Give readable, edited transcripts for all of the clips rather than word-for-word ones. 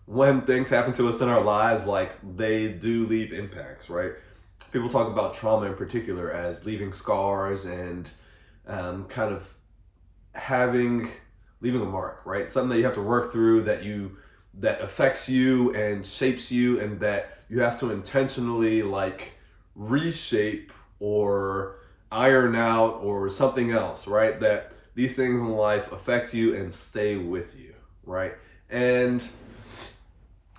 when things happen to us in our lives, like they do leave impacts, right? People talk about trauma in particular as leaving scars and kind of having leaving a mark, right? Something that you have to work through that affects you and shapes you, and that you have to intentionally like reshape or iron out or something else, right? That these things in life affect you and stay with you, right? And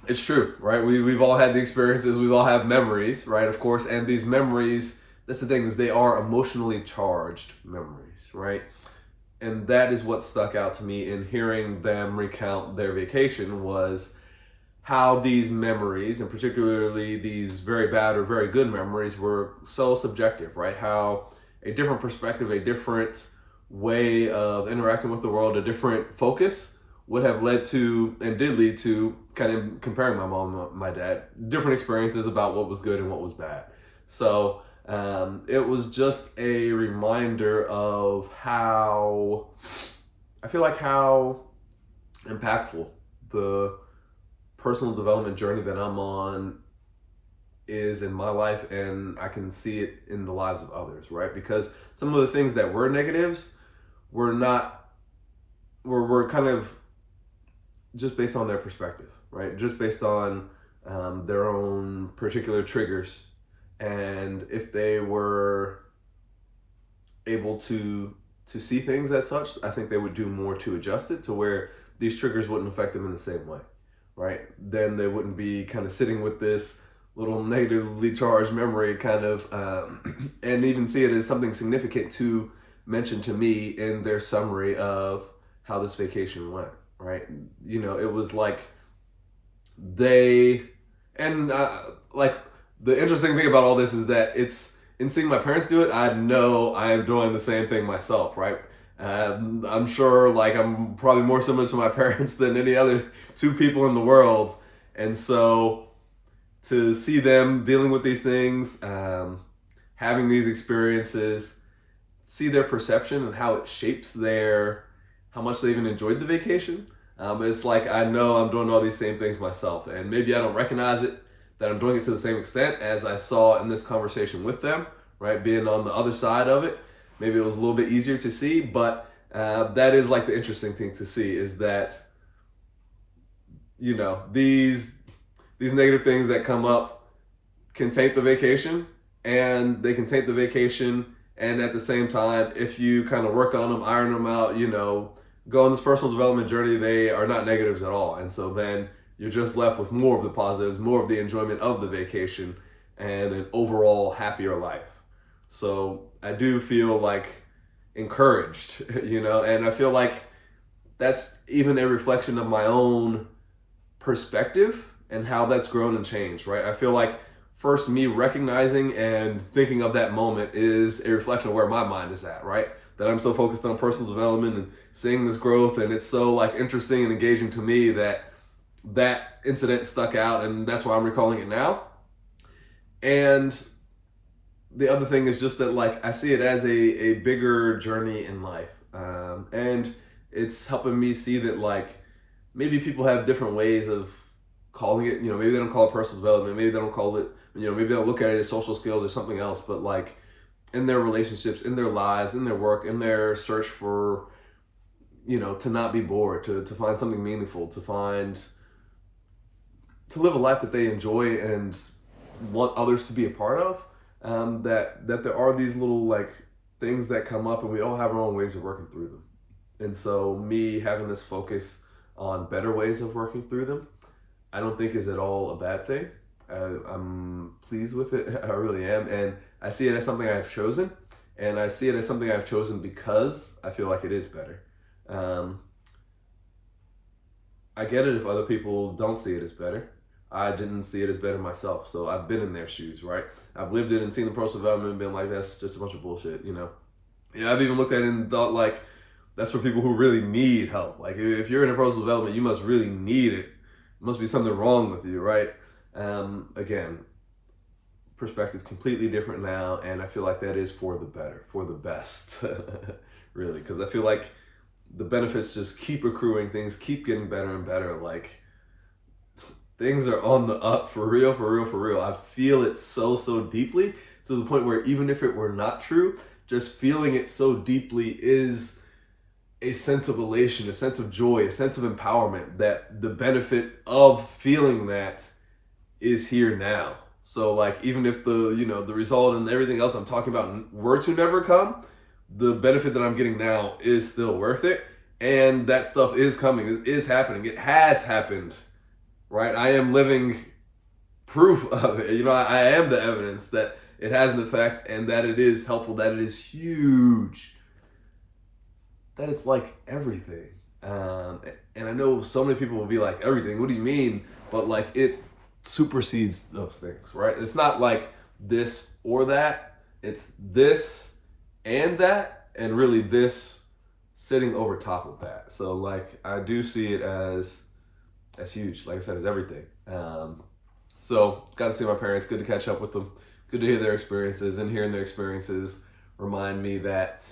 it's true, right? We've all had the experiences, we've all had memories, right? Of course, and these memories, that's the thing, is they are emotionally charged memories, right? And that is what stuck out to me in hearing them recount their vacation, was how these memories, and particularly these very bad or very good memories, were so subjective, right? How a different perspective, a different way of interacting with the world, a different focus would have led to, and did lead to, kind of comparing my mom and my dad, different experiences about what was good and what was bad. So it was just a reminder of how, I feel like how impactful the personal development journey that I'm on is in my life, and I can see it in the lives of others, right? Because some of the things that were negatives were not, were kind of just based on their perspective, right? Just based on their own particular triggers. And if they were able to see things as such, I think they would do more to adjust it to where these triggers wouldn't affect them in the same way, right? Then they wouldn't be kind of sitting with this little negatively charged memory kind of, and even see it as something significant to mention to me in their summary of how this vacation went, right? You know, it was like they, and like the interesting thing about all this is that it's, in seeing my parents do it, I know I am doing the same thing myself, right? I'm sure like I'm probably more similar to my parents than any other two people in the world. And so to see them dealing with these things, having these experiences, see their perception and how it shapes their, how much they even enjoyed the vacation. It's like I know I'm doing all these same things myself, and maybe I don't recognize it that I'm doing it to the same extent as I saw in this conversation with them, right? Being on the other side of it, maybe it was a little bit easier to see, but that is like the interesting thing to see, is that, you know, these negative things that come up can taint the vacation, and they can taint the vacation, and at the same time, if you kind of work on them, iron them out, you know, go on this personal development journey, they are not negatives at all. And so then you're just left with more of the positives, more of the enjoyment of the vacation, and an overall happier life. So I do feel like encouraged, you know, and I feel like that's even a reflection of my own perspective and how that's grown and changed, right? I feel like first me recognizing and thinking of that moment is a reflection of where my mind is at, right? That I'm so focused on personal development and seeing this growth, and it's so like interesting and engaging to me that that incident stuck out, and that's why I'm recalling it now. And the other thing is just that like I see it as a bigger journey in life, and it's helping me see that like maybe people have different ways of calling it. You know, maybe they don't call it personal development, maybe they don't call it, you know, maybe they'll look at it as social skills or something else, but like in their relationships, in their lives, in their work, in their search for, you know, to not be bored, to find something meaningful, to find, to live a life that they enjoy and want others to be a part of. That there are these little like things that come up, and we all have our own ways of working through them. And so me having this focus on better ways of working through them, I don't think is at all a bad thing. I'm pleased with it. I really am, and I see it as something I've chosen, and I see it as something I've chosen because I feel like it is better. Um, I get it if other people don't see it as better. I didn't see it as better myself, so I've been in their shoes, right? I've lived it and seen the personal development and been like, that's just a bunch of bullshit, you know? Yeah, I've even looked at it and thought, like, that's for people who really need help. Like, if you're in a personal development, you must really need it. Must be something wrong with you, right? Again, perspective completely different now, and I feel like that is for the better, for the best, really, because I feel like the benefits just keep accruing, things keep getting better and better. Like, things are on the up for real, for real, for real. I feel it so, so deeply to the point where even if it were not true, just feeling it so deeply is a sense of elation, a sense of joy, a sense of empowerment that the benefit of feeling that is here now. So like even if the result and everything else I'm talking about were to never come, the benefit that I'm getting now is still worth it. And that stuff is coming. It is happening. It has happened. Right? I am living proof of it. I am the evidence that it has an effect and that it is helpful, that it is huge, that it's like everything. And I know so many people will be like, everything, what do you mean? But like it supersedes those things, right? It's not like this or that. It's this and that, and really this sitting over top of that. So like I do see it as huge. Like I said, as everything. So got to see my parents. Good to catch up with them. Good to hear their experiences, and hearing their experiences remind me that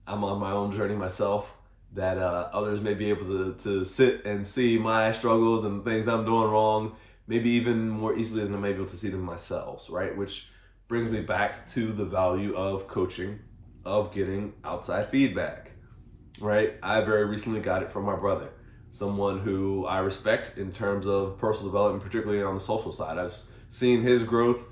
I'm on my own journey myself. That others may be able to sit and see my struggles and things I'm doing wrong, maybe even more easily than I'm able to see them myself, right? Which brings me back to the value of coaching, of getting outside feedback, right? I very recently got it from my brother, someone who I respect in terms of personal development, particularly on the social side. I've seen his growth,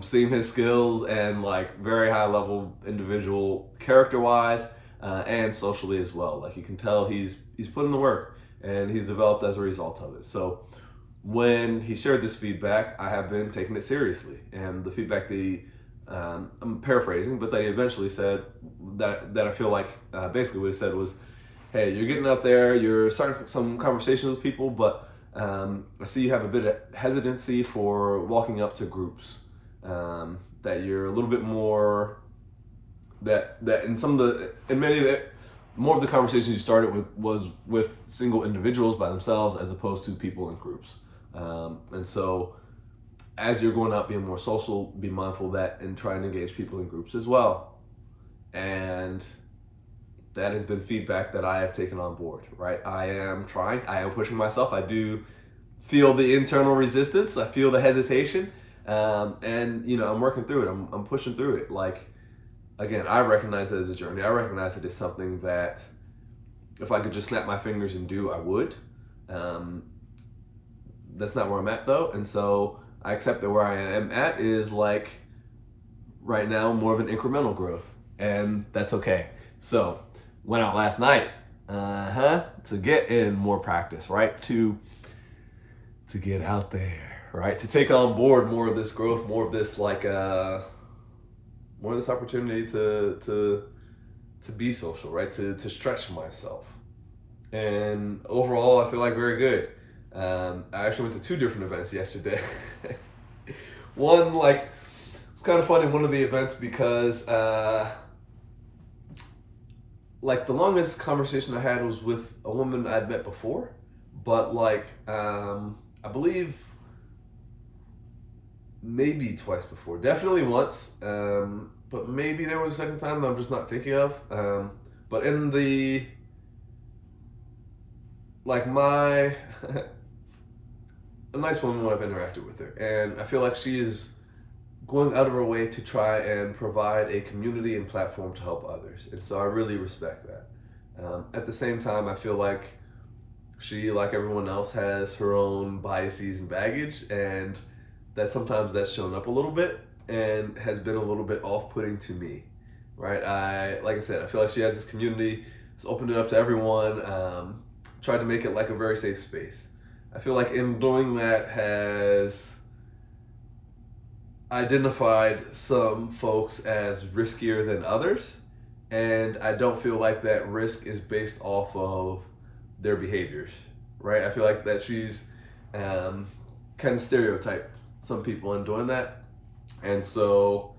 seen his skills, and like very high level individual character wise, and socially as well. Like you can tell he's put in the work and he's developed as a result of it. So when he shared this feedback, I have been taking it seriously. And the feedback that I'm paraphrasing, but that he eventually said that I feel like basically what he said was, hey, you're getting out there, you're starting some conversations with people, but I see you have a bit of hesitancy for walking up to groups. That you're a little bit more, that in many of the, more of the conversations you started with was with single individuals by themselves as opposed to people in groups. And so as you're going out being more social, be mindful of that and try and engage people in groups as well. And that has been feedback that I have taken on board, right? I am pushing myself. I do feel the internal resistance. I feel the hesitation. And I'm working through it. I'm pushing through it. Like, again, I recognize it as a journey. I recognize it as something that if I could just snap my fingers and do, I would. That's not where I'm at though. And so I accept that where I am at is like right now more of an incremental growth, and that's okay. So went out last night, to get in more practice, right? To get out there, right? To take on board more of this growth, more of this like more of this opportunity to be social, right? To stretch myself. And overall, I feel like very good. I actually went to 2 different events yesterday. One, like, it's kind of funny, one of the events because like the longest conversation I had was with a woman I'd met before, but like I believe maybe twice before, definitely once, but maybe there was a second time that I'm just not thinking of. But in the like my a nice woman when I've interacted with her, and I feel like she is going out of her way to try and provide a community and platform to help others, and so I really respect that. At the same time, I feel like she, like everyone else, has her own biases and baggage, and that sometimes that's shown up a little bit and has been a little bit off-putting to me, right? Like I said, I feel like she has this community, has opened it up to everyone, tried to make it like a very safe space. I feel like in doing that has identified some folks as riskier than others, and I don't feel like that risk is based off of their behaviors, right? I feel like that she's kind of stereotyped some people in doing that, and so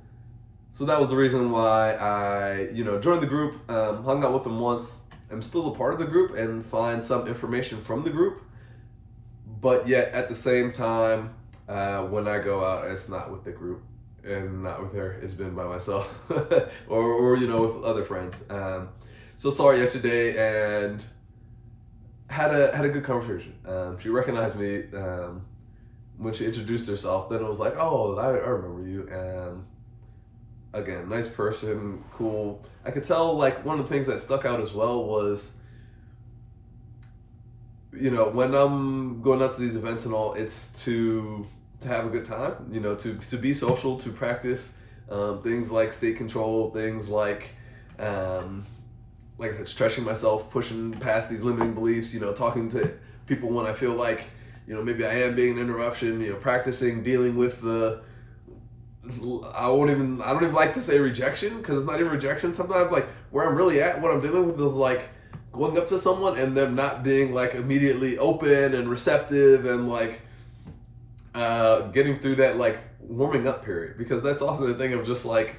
that was the reason why I joined the group, hung out with them once. I'm still a part of the group and find some information from the group, but yet at the same time, when I go out, it's not with the group and not with her. It's been by myself or with other friends. So saw her yesterday, and had a good conversation. She recognized me when she introduced herself. Then it was like, oh, I remember you. And again, nice person, cool. I could tell like one of the things that stuck out as well was, when I'm going out to these events and all, it's to have a good time. To be social, to practice things like state control, things like I said, stretching myself, pushing past these limiting beliefs. Talking to people when I feel like maybe I am being an interruption. Practicing dealing with the I don't even like to say rejection because it's not even rejection. Sometimes like where I'm really at, what I'm dealing with is like going up to someone and them not being like immediately open and receptive and like getting through that like warming up period, because that's also the thing of just like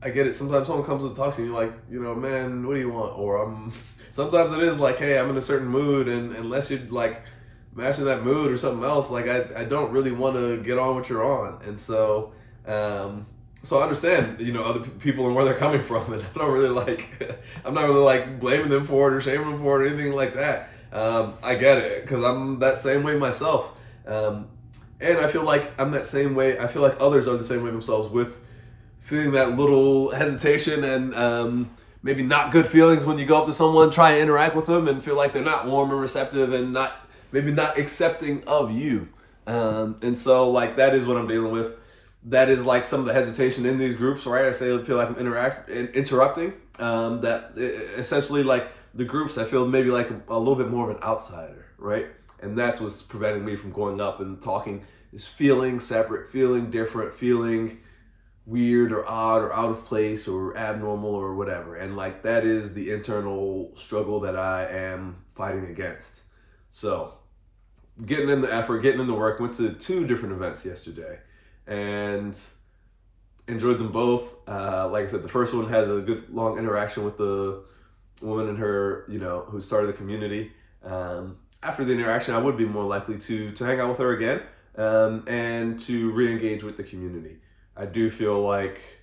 I get it. Sometimes someone comes and talks to you, like, man, what do you want? Or sometimes it is like, hey, I'm in a certain mood, and unless you're like matching that mood or something else, like I don't really want to get on what you're on, and so I understand other people and where they're coming from, and I don't really like I'm not really like blaming them for it or shaming them for it or anything like that. I get it because I'm that same way myself, and I feel like I'm that same way. I feel like others are the same way themselves with feeling that little hesitation and maybe not good feelings when you go up to someone, try and interact with them, and feel like they're not warm and receptive and maybe not accepting of you. And so like that is what I'm dealing with. That is like some of the hesitation in these groups, right? I feel like I'm interrupting. Essentially like the groups, I feel maybe like a little bit more of an outsider, right? And that's what's preventing me from going up and talking, is feeling separate, feeling different, feeling weird or odd or out of place or abnormal or whatever. And like that is the internal struggle that I am fighting against. So getting in the effort, getting in the work, went to 2 different events yesterday and enjoyed them both. Like I said, the first one had a good long interaction with the woman and her, who started the community. After the interaction, I would be more likely to hang out with her again and to re-engage with the community. I do feel like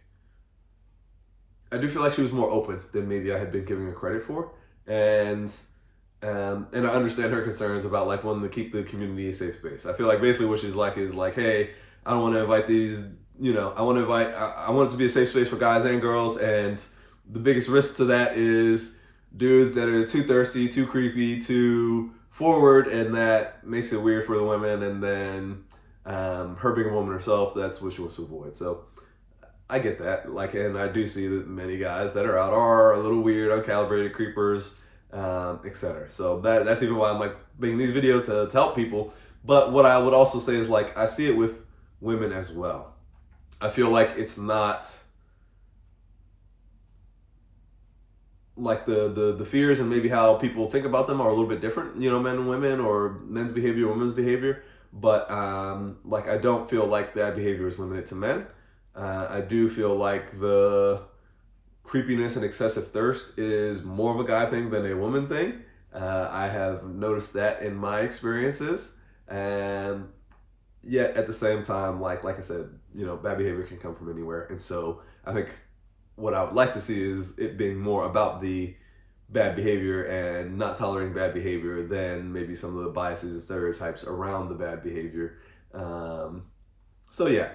she was more open than maybe I had been giving her credit for, and I understand her concerns about like wanting to keep the community a safe space. I feel like basically what she's like is like, hey, I don't want to invite these, I want it to be a safe space for guys and girls, and the biggest risk to that is dudes that are too thirsty, too creepy, too forward, and that makes it weird for the women, and then her being a woman herself, that's what she wants to avoid. So I get that, like, and I do see that many guys that are out are a little weird, uncalibrated creepers, etc. So that's even why I'm like making these videos to help people. But what I would also say is like I see it with women as well. I feel like it's not like the fears and maybe how people think about them are a little bit different, men and women, or men's behavior, women's behavior. But like I don't feel like bad behavior is limited to men. I do feel like the creepiness and excessive thirst is more of a guy thing than a woman thing. I have noticed that in my experiences, and yet at the same time, like I said, bad behavior can come from anywhere, and so I think what I would like to see is it being more about the bad behavior and not tolerating bad behavior than maybe some of the biases and stereotypes around the bad behavior. So yeah,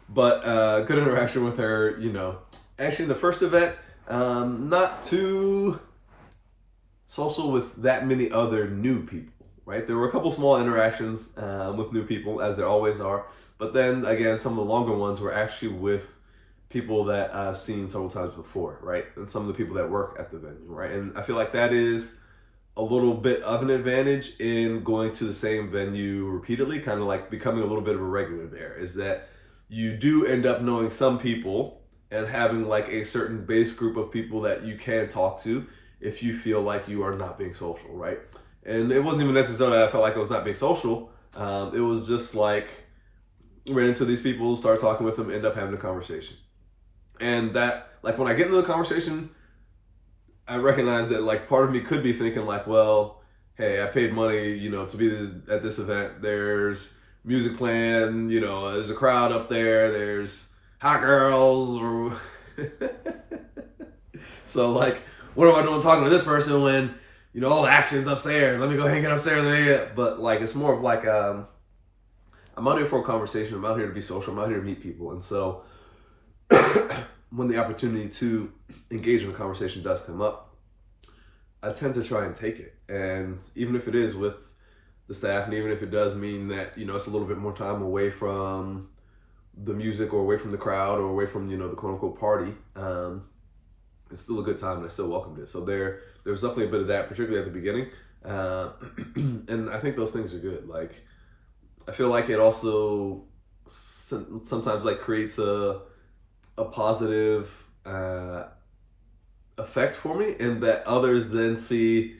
but good interaction with her. Actually, the first event, not too social with that many other new people. Right, there were a couple small interactions with new people, as there always are. But then again, some of the longer ones were actually with people that I've seen several times before, right? And some of the people that work at the venue, right? And I feel like that is a little bit of an advantage in going to the same venue repeatedly, kind of like becoming a little bit of a regular there, is that you do end up knowing some people and having like a certain base group of people that you can talk to if you feel like you are not being social, right? And it wasn't even necessarily I felt like I was not being social. It was just like ran into these people, start talking with them, end up having a conversation. And that, like, when I get into the conversation, I recognize that, like, part of me could be thinking, like, well, hey, I paid money, to be at this event. There's music playing, there's a crowd up there. There's hot girls. So, like, what am I doing talking to this person when, all the actions upstairs. Let me go ahead and get upstairs. But like, it's more of like, I'm out here for a conversation. I'm out here to be social. I'm out here to meet people. And so when the opportunity to engage in a conversation does come up, I tend to try and take it. And even if it is with the staff, and even if it does mean that, it's a little bit more time away from the music or away from the crowd or away from, the quote unquote party, it's still a good time and I still welcomed it. So there's definitely a bit of that, particularly at the beginning. And I think those things are good. Like, I feel like it also sometimes like creates a positive effect for me, and that others then see,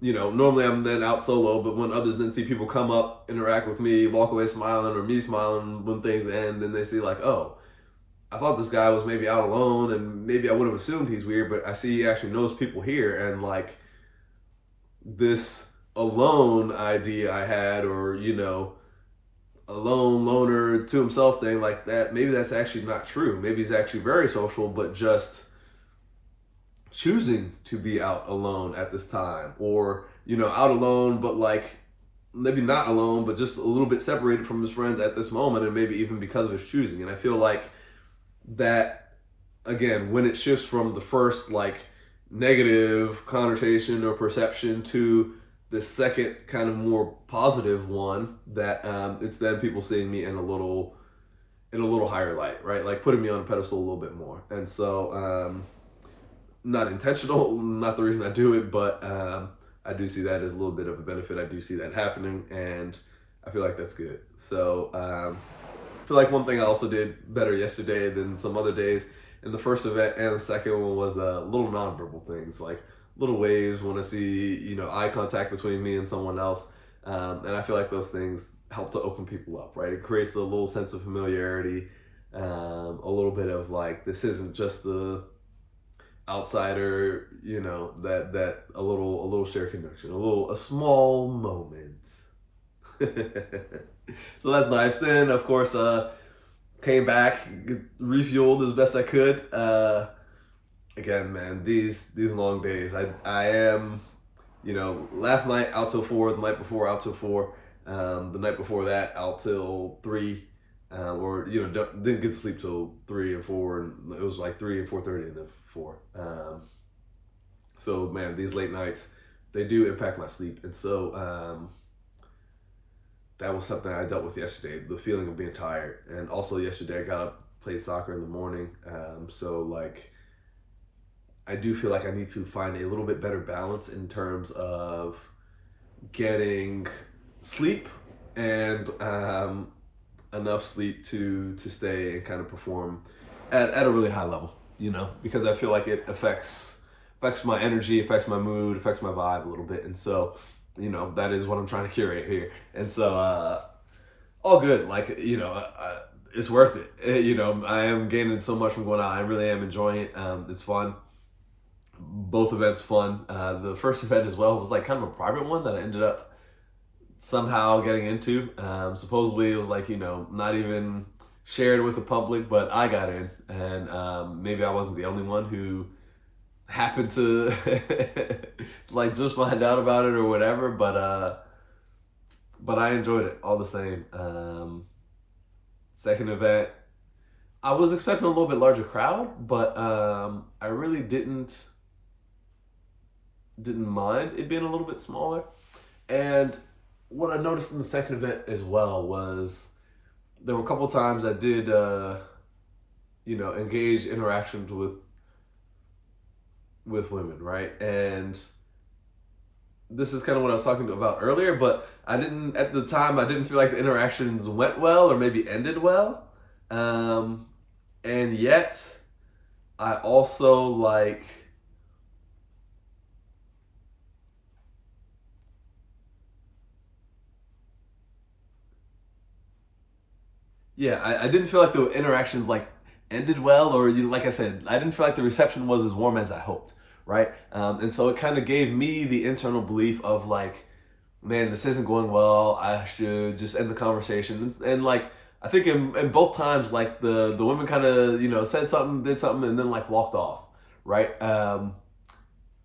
normally I'm then out solo, but when others then see people come up, interact with me, walk away smiling, or me smiling when things end, then they see like, oh, I thought this guy was maybe out alone, and maybe I would have assumed he's weird, but I see he actually knows people here, and like this alone idea I had, or, a loner to himself thing like that, maybe that's actually not true. Maybe he's actually very social, but just choosing to be out alone at this time, or out alone but like maybe not alone, but just a little bit separated from his friends at this moment, and maybe even because of his choosing. And I feel like that, again, when it shifts from the first like negative connotation or perception to the second kind of more positive one, that it's then people seeing me in a little higher light, right? Like putting me on a pedestal a little bit more. And so not intentional, not the reason I do it, but I do see that as a little bit of a benefit. I do see that happening, and I feel like that's good. So I feel like one thing I also did better yesterday than some other days in the first event and the second one was little nonverbal things, like little waves when I see, eye contact between me and someone else. And I feel like those things help to open people up, right? It creates a little sense of familiarity, a little bit of like, this isn't just the outsider, that a little shared connection, a small moment. So that's nice. Then of course, came back, refueled as best I could. Again, man, these long days. I am, last night out till 4, the night before out till 4, the night before that out till 3, or didn't get to sleep till 3 and 4, and it was like 3 and 4:30 and then 4. So man, these late nights, they do impact my sleep, and so that was something I dealt with yesterday. The feeling of being tired, and also yesterday I got up, played soccer in the morning. So like, I do feel like I need to find a little bit better balance in terms of getting sleep and enough sleep to stay and kind of perform at a really high level, because I feel like it affects my energy, affects my mood, affects my vibe a little bit. And so, that is what I'm trying to curate here. And so, all good. Like, it's worth it. I am gaining so much from going out. I really am enjoying it. It's fun. Both events fun. The first event as well was like kind of a private one that I ended up somehow getting into. Supposedly it was like, not even shared with the public, but I got in, and maybe I wasn't the only one who happened to like just find out about it or whatever, but I enjoyed it all the same. Second event, I was expecting a little bit larger crowd, but I really didn't mind it being a little bit smaller. And what I noticed in the second event as well was there were a couple times I did engage interactions with women, right? And this is kind of what I was talking about earlier, but at the time I didn't feel like the interactions went well or maybe ended well. And yet I also like, I didn't feel like the interactions like ended well, or like I said, I didn't feel like the reception was as warm as I hoped, right? And so it kind of gave me the internal belief of like, man, this isn't going well. I should just end the conversation. And like, I think in both times, like the women kind of said something, did something, and then like walked off, right?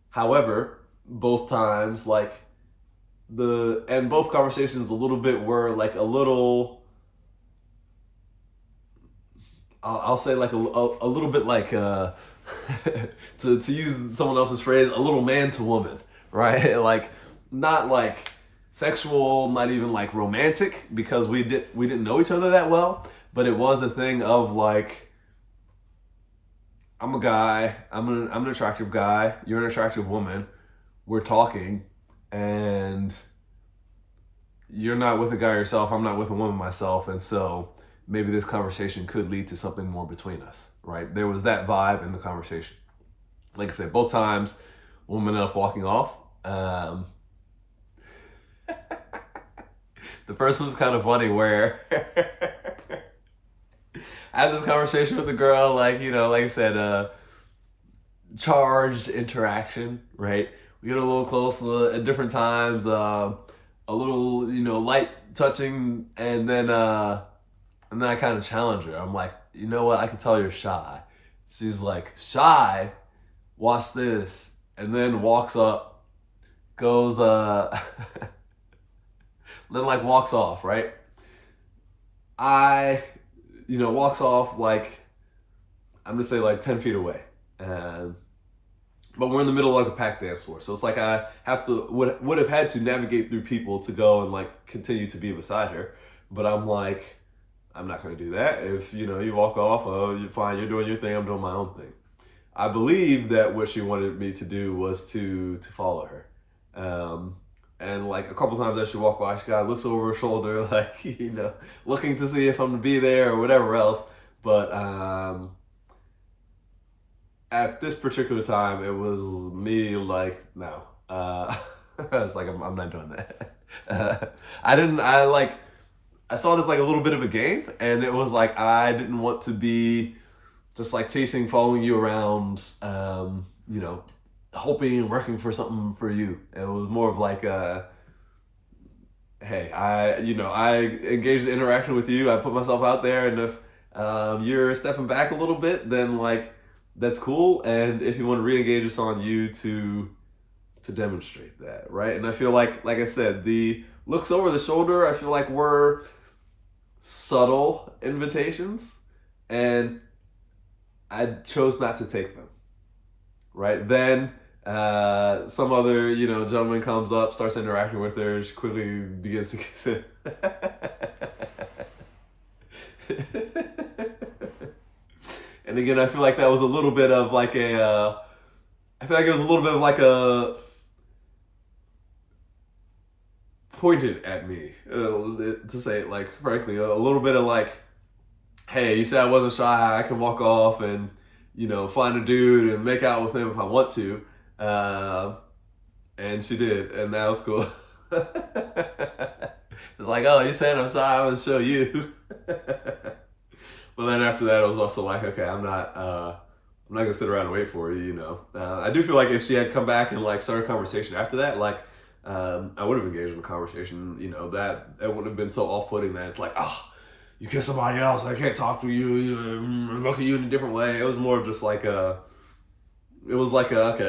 However, both times, like and both conversations a little bit were like a little, I'll say like a little bit like to use someone else's phrase, a little man to woman, right? Like not like sexual, not even like romantic, because we didn't know each other that well, but it was a thing of like, I'm a guy, I'm an attractive guy, you're an attractive woman, we're talking, and you're not with a guy yourself, I'm not with a woman myself, and so maybe this conversation could lead to something more between us, right? There was that vibe in the conversation. Like I said, both times, woman ended up walking off. The first was kind of funny where I had this conversation with the girl, like, like I said, charged interaction, right? We get a little close at different times, a little, light touching, and then I kind of challenge her. I'm like, you know what? I can tell you're shy. She's like, shy? Watch this. And then walks up, goes, then like walks off, right? Walks off like, I'm gonna say like 10 feet away. But we're in the middle of like a packed dance floor. So it's like I would have had to navigate through people to go and like continue to be beside her. But I'm like, I'm not going to do that. If, you walk off, oh, you're fine, you're doing your thing, I'm doing my own thing. I believe that what she wanted me to do was to follow her. And like a couple times as she walked by, she kind of looks over her shoulder, like, looking to see if I'm going to be there or whatever else. But at this particular time, it was me like, no. I was like, I'm not doing that. I saw it as like a little bit of a game, and it was like I didn't want to be just like chasing, following you around, hoping and working for something for you. It was more of like, hey, I engaged the interaction with you. I put myself out there, and if you're stepping back a little bit, then like that's cool. And if you want to re-engage, it's on you to demonstrate that, right? And I feel like I said, the looks over the shoulder, I feel like we're subtle invitations, and I chose not to take them, right? Then some other, gentleman comes up, starts interacting with her, she quickly begins to kiss it. And again, I feel like that was a little bit of like I feel like it was a little bit of like a pointed at me, to say it like frankly, a little bit of like, hey, you said I wasn't shy, I can walk off and find a dude and make out with him if I want to, and she did, and that was cool. It's like, oh, you saying I'm shy, I'm gonna show you. But then after that, it was also like, okay, I'm not gonna sit around and wait for you. I do feel like if she had come back and like started a conversation after that, like, I would have engaged in a conversation, that it would have been so off-putting that it's like, oh, you kiss somebody else, I can't talk to you, look at you in a different way. It was more of just like okay,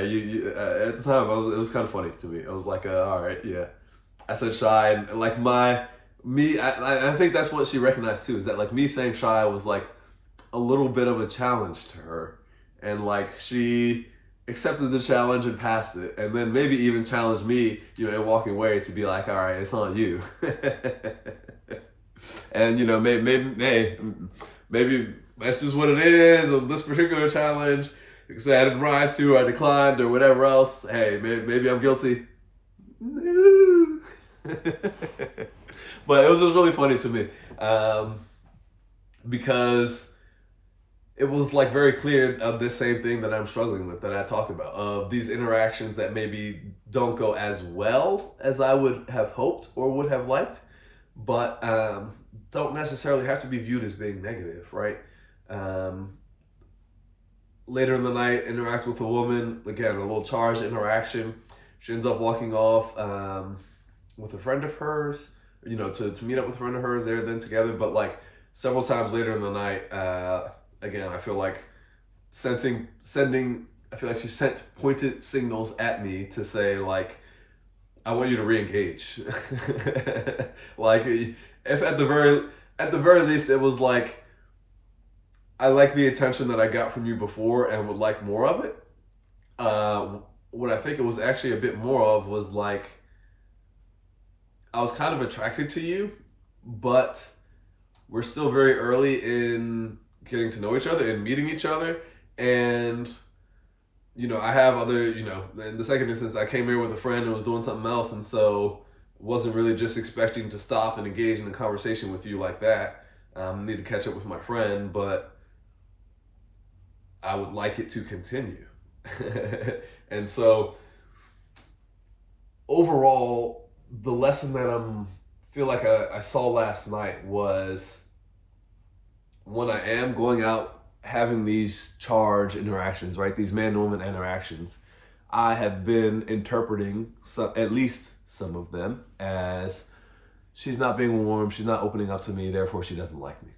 you at the time, it was kind of funny to me. I was like, all right, yeah. I said shy, and like I think that's what she recognized too, is that like me saying shy was like a little bit of a challenge to her, and like she accepted the challenge and passed it, and then maybe even challenged me, in walking away, to be like, all right, it's on you. And maybe that's just what it is on this particular challenge. Because I didn't rise to, I declined, or whatever else. Hey, maybe I'm guilty. But it was just really funny to me, because it was like very clear of this same thing that I'm struggling with, that I talked about, of these interactions that maybe don't go as well as I would have hoped or would have liked, but don't necessarily have to be viewed as being negative, right? Later in the night, interact with a woman, again, a little charged interaction. She ends up walking off with a friend of hers, to meet up with a friend of hers. They're then together, but like several times later in the night, again, I feel like sending I feel like she sent pointed signals at me to say like, I want you to re-engage. Like, if at the very least it was like, I like the attention that I got from you before and would like more of it. Uh, what I think it was actually a bit more of was like, I was kind of attracted to you, but we're still very early in getting to know each other and meeting each other. And, I have other, in the second instance, I came here with a friend and was doing something else. And so wasn't really just expecting to stop and engage in a conversation with you like that. Need to catch up with my friend, but I would like it to continue. And so overall, the lesson that feel like I saw last night was when I am going out having these charge interactions, right? These man to woman interactions, I have been interpreting at least some of them as she's not being warm, she's not opening up to me, therefore she doesn't like me.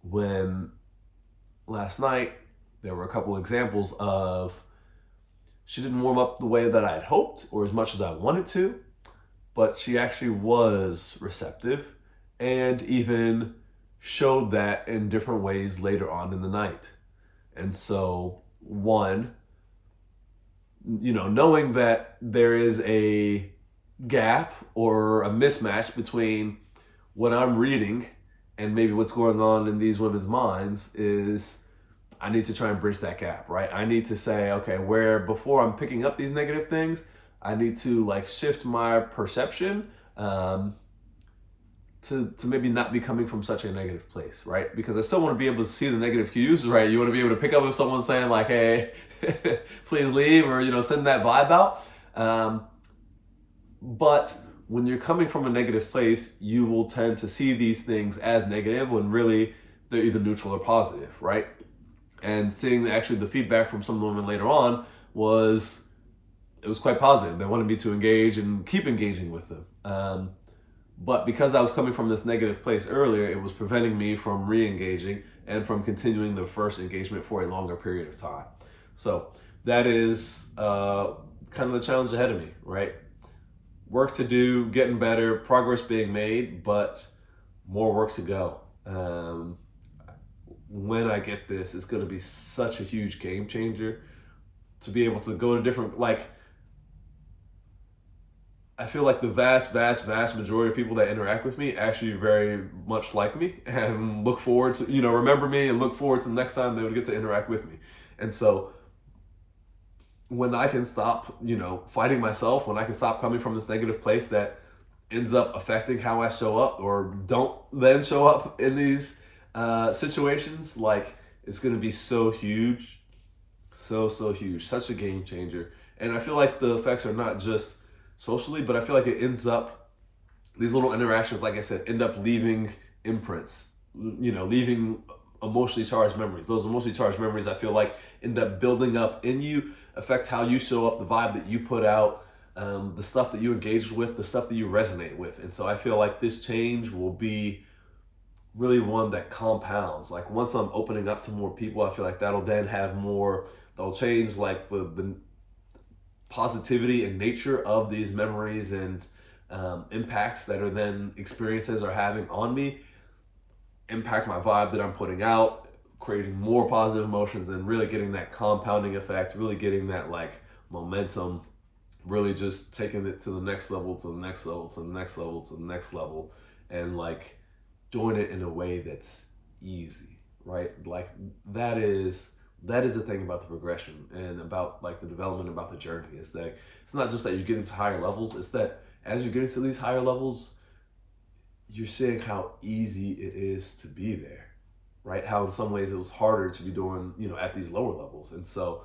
When last night there were a couple examples of she didn't warm up the way that I had hoped or as much as I wanted to, but she actually was receptive and even showed that in different ways later on in the night. And so, one, knowing that there is a gap or a mismatch between what I'm reading and maybe what's going on in these women's minds is I need to try and bridge that gap, right? I need to say, okay, where before I'm picking up these negative things, I need to like shift my perception to maybe not be coming from such a negative place, right? Because I still want to be able to see the negative cues, right? You want to be able to pick up if someone's saying like, hey, please leave, or, send that vibe out. But when you're coming from a negative place, you will tend to see these things as negative when really they're either neutral or positive, right? And seeing actually the feedback from some of the women later on was quite positive. They wanted me to engage and keep engaging with them. But because I was coming from this negative place earlier, it was preventing me from re-engaging and from continuing the first engagement for a longer period of time. So that is kind of the challenge ahead of me, right? Work to do, getting better, progress being made, but more work to go. When I get this, it's going to be such a huge game changer to be able to go to different, like, I feel like the vast majority of people that interact with me actually very much like me and look forward to, remember me and look forward to the next time they would get to interact with me. And so when I can stop, fighting myself, when I can stop coming from this negative place that ends up affecting how I show up or don't then show up in these situations, like, it's going to be so huge, so huge, such a game changer. And I feel like the effects are not just socially, but I feel like it ends up, these little interactions, like I said, end up leaving imprints, leaving emotionally charged memories. Those emotionally charged memories, I feel like, end up building up in you, affect how you show up, the vibe that you put out, the stuff that you engage with, the stuff that you resonate with. And so I feel like this change will be really one that compounds. Like, once I'm opening up to more people, I feel like that'll then that'll change like the positivity and nature of these memories and impacts that are then experiences are having on me, impact my vibe that I'm putting out, creating more positive emotions and really getting that compounding effect, really getting that like momentum, really just taking it to the next level, to the next level, to the next level, to the next level, and like doing it in a way that's easy, right? Like that is the thing about the progression and about like the development, about the journey, is that it's not just that you're getting to higher levels, it's that as you're getting to these higher levels, you're seeing how easy it is to be there, right? How in some ways it was harder to be doing, at these lower levels. And so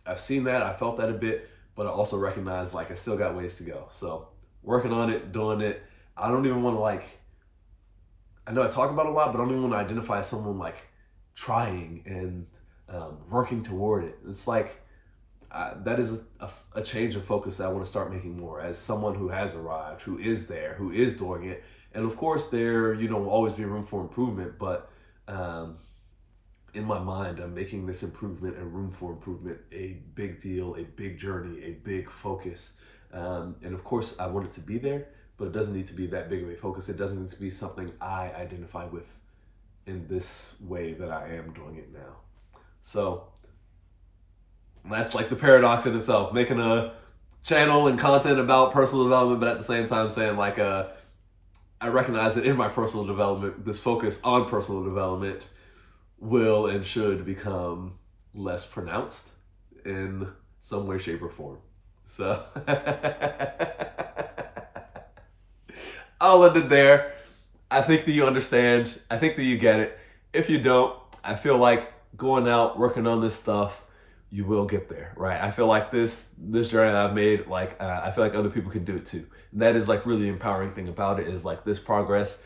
I've seen that, I felt that a bit, but I also recognize like I still got ways to go. So working on it, doing it. I don't even want to I know I talk about it a lot, but I don't even want to identify someone like trying and working toward it. It's like that is a change of focus that I want to start making more as someone who has arrived, who is there, who is doing it. And of course, there will always be room for improvement, but in my mind, I'm making this improvement and room for improvement a big deal, a big journey, a big focus. And of course, I want it to be there, but it doesn't need to be that big of a focus. It doesn't need to be something I identify with in this way that I am doing it now. So that's like the paradox in itself, making a channel and content about personal development, but at the same time saying like, I recognize that in my personal development, this focus on personal development will and should become less pronounced in some way, shape, or form. So I'll end it there. I think that you understand. I think that you get it. If you don't, I feel like going out, working on this stuff, you will get there, right? I feel like this journey that I've made, like I feel like other people can do it too. And that is like really empowering thing about it is like this progress,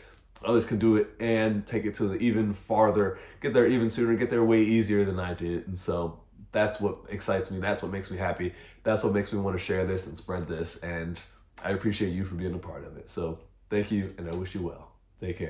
others can do it and take it to the even farther, get there even sooner, get there way easier than I did. And so that's what excites me. That's what makes me happy. That's what makes me want to share this and spread this. And I appreciate you for being a part of it. So thank you, and I wish you well. Take care.